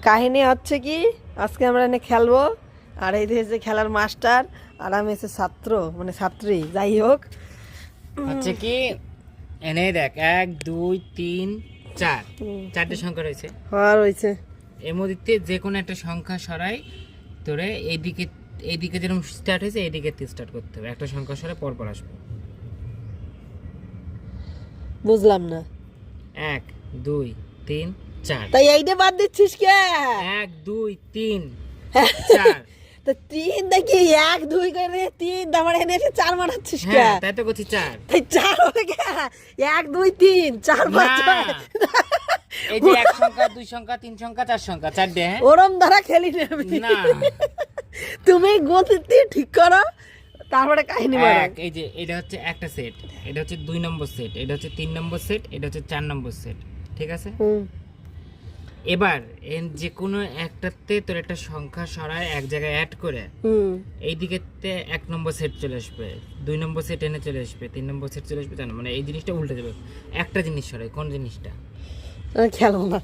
কাহিনী হচ্ছে কি, আজকে আমরা এনে খেলবো, আর এই যে খেলার মাস্টার, আর আমি হচ্ছে ছাত্র, মানে ছাত্রী, যাই হোক। হচ্ছে কি এনে দেখ 1 2 3 4 চারটে সংখ্যা রয়েছে। হওয়ার হয়েছে এর মধ্যে যে কোনো একটা সংখ্যা সরাই তোরে এইদিকে যেরকম স্টার্ট হয়েছে এইদিকে স্টার্ট করতে হবে। একটা সংখ্যা সরাই পরপর আসবে। বুঝলাম না। 1 2 3 4। তাই এইটা বাদ দিচ্ছিস কে? 1 2 3 4। তো 3 দেখি 1 2 করে 3 তারপর এনে এসে 4 বানাচ্ছিস কে? হ্যাঁ তাই তো করছি 4। তাই 4 হবে কে? 1 2 3 4 5 6। এই যে এক সংখ্যা 2 সংখ্যা 3 সংখ্যা 4 সংখ্যা 4 ডে। হ্যাঁ ওরম দ্বারা খেলি না আমি। না তুমি গতি ঠিক করো, তারপরে কাহিনী বানাও। এই যে এটা হচ্ছে একটা সেট, এটা হচ্ছে 2 নম্বর সেট, এটা হচ্ছে 3 নম্বর সেট, এটা হচ্ছে 4 নম্বর সেট, ঠিক আছে? এবার যে কোনো একটাতে তোর একটা সংখ্যা সরায় এক জায়গায় অ্যাড করে এই দিকেতে 1 নম্বর সেট চলে আসবে, 2 নম্বর সেট এনে চলে আসবে, 3 নম্বর সেট চলে আসবে, জানো মানে এই জিনিসটা উল্টে যাবে। একটা জিনিস সরাই, কোন জিনিসটা? খেলো না।